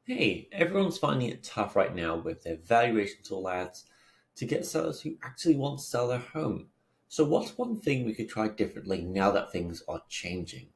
Hey, everyone's finding it tough right now with their valuation tool ads to get sellers who actually want to sell their home. So, what's one thing we could try differently now that things are changing?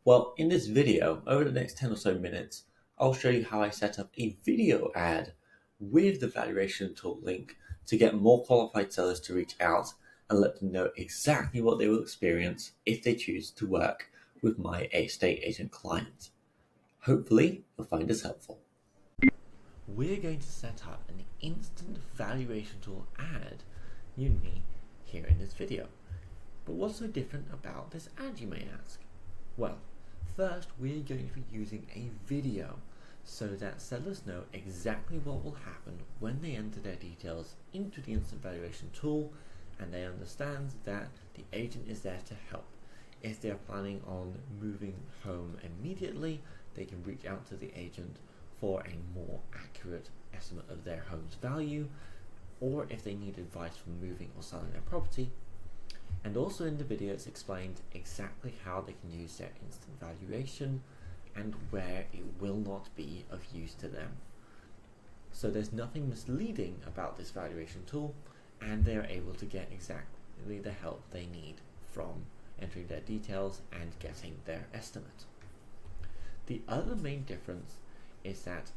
Well, in this video, over the next 10 or so minutes, I'll show you how I set up a video ad with the valuation tool link to get more qualified sellers to reach out and let them know exactly what they will experience if they choose to work with my estate agent client. Hopefully, you'll find this helpful. We're going to set up an instant valuation tool ad using me here in this video. But what's so different about this ad, you may ask? Well, first we're going to be using a video so that sellers know exactly what will happen when they enter their details into the instant valuation tool, and they understand that the agent is there to help. If they're planning on moving home immediately, they can reach out to the agent for a more accurate estimate of their home's value, or if they need advice for moving or selling their property. And also in the video it's explained exactly how they can use their instant valuation and where it will not be of use to them. So there's nothing misleading about this valuation tool, and they're able to get exactly the help they need from entering their details and getting their estimate. The other main difference is that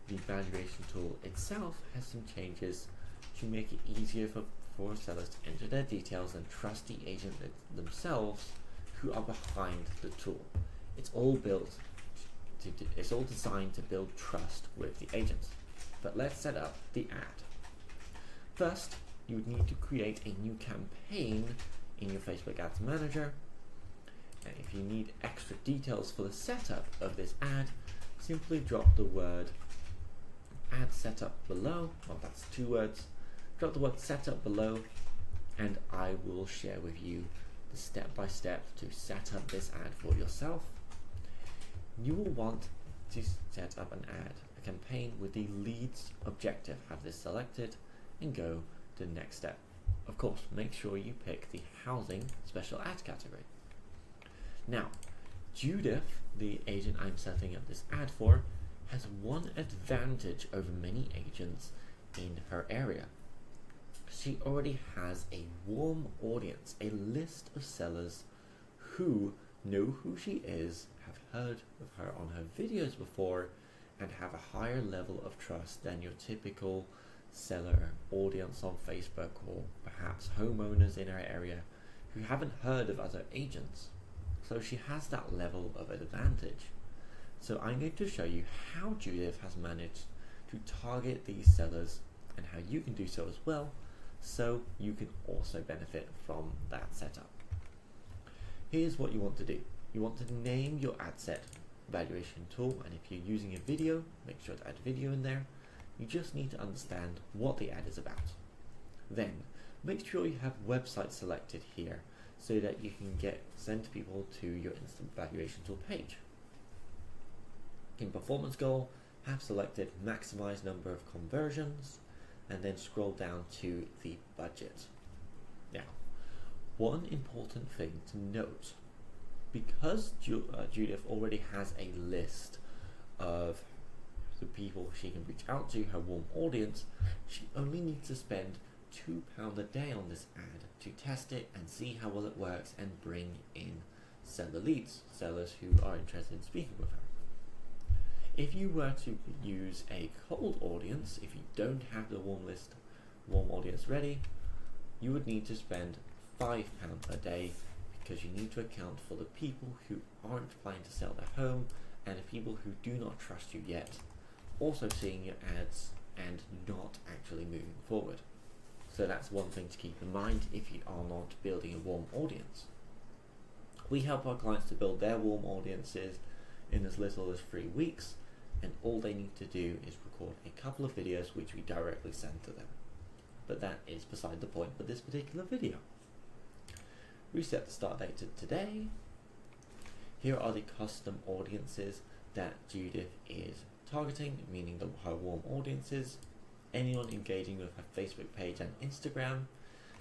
the valuation tool itself has some changes to make it easier for sellers to enter their details and trust the agent themselves who are behind the tool. It's all it's all designed to build trust with the agents. But let's set up the ad. First, you would need to create a new campaign in your Facebook Ads Manager. And if you need extra details for the setup of this ad, simply drop the word ad setup below. Well, that's 2 words. Drop the word setup below, and I will share with you the step-by-step to set up this ad for yourself. You will want to set up an ad, a campaign with the leads objective. Have this selected and go to the next step. Of course, make sure you pick the housing special ad category. Now, Judith, the agent I'm setting up this ad for, has one advantage over many agents in her area. She already has a warm audience, a list of sellers who know who she is, have heard of her on her videos before, and have a higher level of trust than your typical seller audience on Facebook, or perhaps homeowners in her area who haven't heard of other agents. So she has that level of advantage. So I'm going to show you how Judith has managed to target these sellers and how you can do so as well, so you can also benefit from that setup. Here's what you want to do. You want to name your ad set valuation tool, and if you're using a video, make sure to add video in there. You just need to understand what the ad is about. Then make sure you have website selected here so that you can send people to your instant valuation tool page. In performance goal, have selected maximize number of conversions, and then scroll down to the budget. Now, one important thing to note, because Judith already has a list of the people she can reach out to, her warm audience, she only needs to spend £2 a day on this ad to test it and see how well it works and bring in seller leads, sellers who are interested in speaking with her. If you were to use a cold audience, if you don't have the warm audience ready, you would need to spend £5 per day, because you need to account for the people who aren't planning to sell their home and the people who do not trust you yet, also seeing your ads and not actually moving forward. So that's one thing to keep in mind if you are not building a warm audience. We help our clients to build their warm audiences in as little as 3 weeks, and all they need to do is record a couple of videos which we directly send to them. But that is beside the point for this particular video. We set the start date to today. Here are the custom audiences that Judith is targeting, meaning her warm audiences, anyone engaging with her Facebook page and Instagram,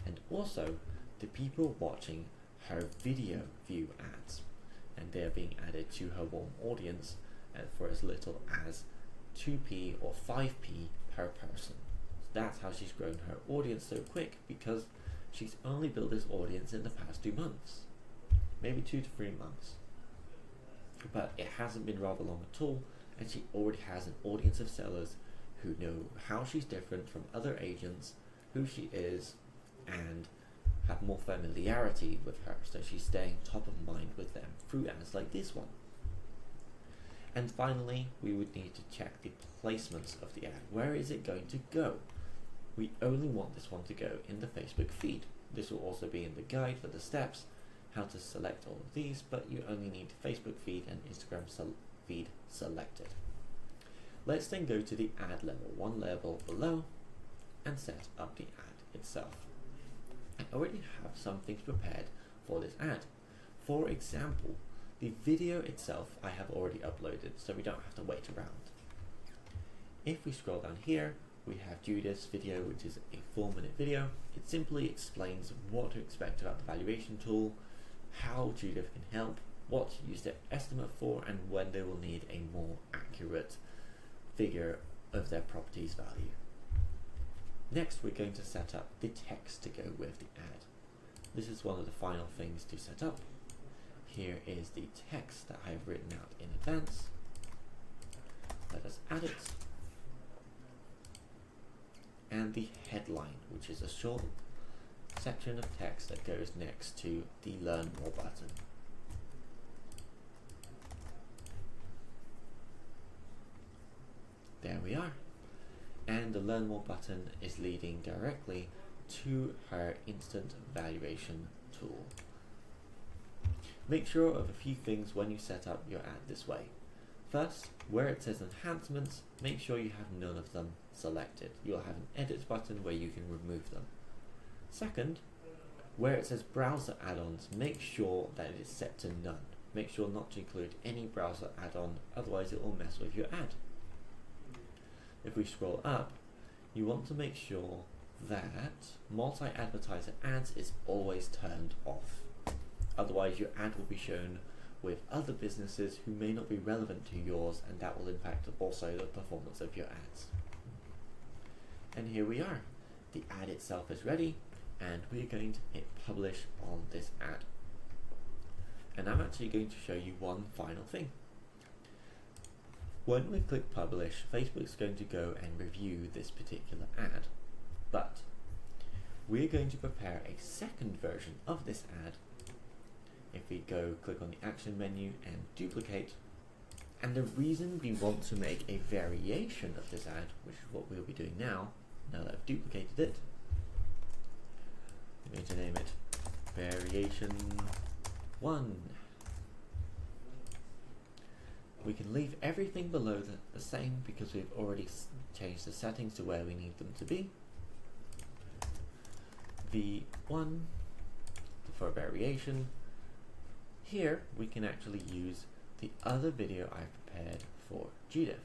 and also the people watching her video view ads, and they're being added to her warm audience for as little as 2p or 5p per person. That's how she's grown her audience so quick, because she's only built this audience in the past 2 months, maybe 2 to 3 months. But it hasn't been rather long at all, and she already has an audience of sellers who know how she's different from other agents, who she is, and have more familiarity with her, so she's staying top of mind with them through ads like this one. And finally, we would need to check the placements of the ad. Where is it going to go? We only want this one to go in the Facebook feed. This will also be in the guide for the steps, how to select all of these, but you only need Facebook feed and Instagram feed selected. Let's then go to the ad level, one level below, and set up the ad itself. I already have some things prepared for this ad. For example, the video itself I have already uploaded, so we don't have to wait around. If we scroll down here, we have Judith's video, which is a 4-minute video. It simply explains what to expect about the valuation tool, how Judith can help, what to use their estimate for, and when they will need a more accurate figure of their property's value. Next, we're going to set up the text to go with the ad. This is one of the final things to set up. Here is the text that I have written out in advance. Let us add it. And the headline, which is a short section of text that goes next to the Learn More button. There we are. And the Learn More button is leading directly to her instant valuation tool. Make sure of a few things when you set up your ad this way. First, where it says enhancements, make sure you have none of them selected. You'll have an edit button where you can remove them. Second, where it says browser add-ons, make sure that it is set to none. Make sure not to include any browser add-on, otherwise it will mess with your ad. If we scroll up, you want to make sure that multi-advertiser ads is always turned off. Otherwise your ad will be shown with other businesses who may not be relevant to yours, and that will impact also the performance of your ads. And here we are. The ad itself is ready, and we're going to hit publish on this ad. And I'm actually going to show you one final thing. When we click publish, Facebook's going to go and review this particular ad, but we're going to prepare a second version of this ad. If we go click on the action menu and duplicate, and the reason we want to make a variation of this ad, which is what we'll be doing now that I've duplicated it, I'm going to name it Variation 1. We can leave everything below the same because we've already changed the settings to where we need them to be. V1 for variation. Here we can actually use the other video I've prepared for Judith.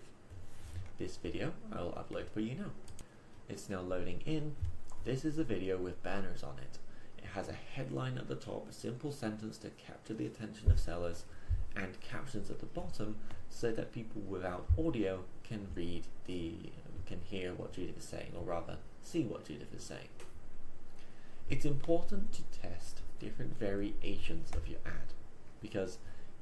This video I will upload for you now. It's now loading in. This is a video with banners on it. It has a headline at the top, a simple sentence to capture the attention of sellers, and captions at the bottom so that people without audio can hear what Judith is saying, or rather see what Judith is saying. It's important to test different variations of your ad, because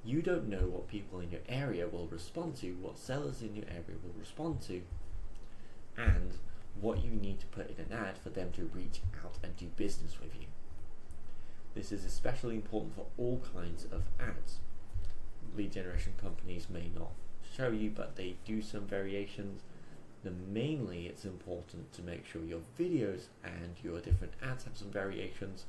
you don't know what people in your area will respond to, what sellers in your area will respond to, and what you need to put in an ad for them to reach out and do business with you. This is especially important for all kinds of ads. Lead generation companies may not show you, but they do some variations. Mainly it's important to make sure your videos and your different ads have some variations,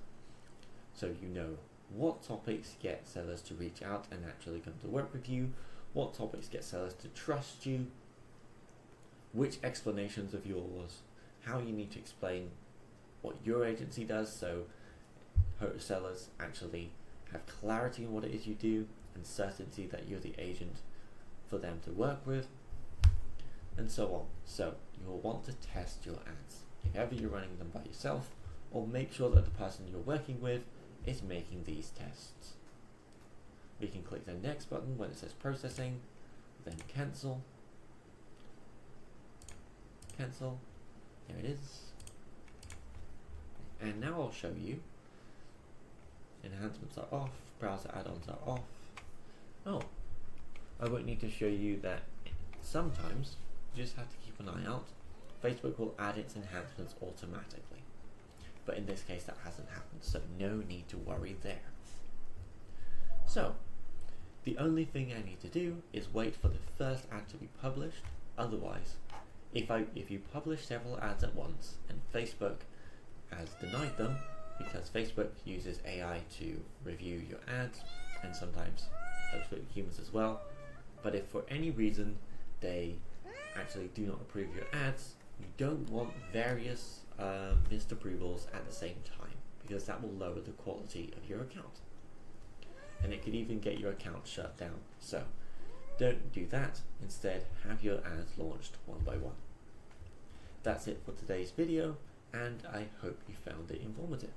so you know what topics get sellers to reach out and actually come to work with you, what topics get sellers to trust you, which explanations of yours, how you need to explain what your agency does so sellers actually have clarity on what it is you do and certainty that you're the agent for them to work with, and so on. So you'll want to test your ads if ever you're running them by yourself, or make sure that the person you're working with is making these tests. We can click the next button when it says processing, then cancel, cancel. There it is. And now I'll show you. Enhancements are off, browser add-ons are off. Oh, I won't need to show you that sometimes you just have to keep an eye out. Facebook will add its enhancements automatically. But in this case that hasn't happened, so no need to worry there. So, the only thing I need to do is wait for the first ad to be published. Otherwise, if you publish several ads at once and Facebook has denied them, because Facebook uses AI to review your ads and sometimes humans as well, but if for any reason they actually do not approve your ads, you don't want various missed approvals at the same time, because that will lower the quality of your account. And it could even get your account shut down. So don't do that. Instead, have your ads launched one by one. That's it for today's video, and I hope you found it informative.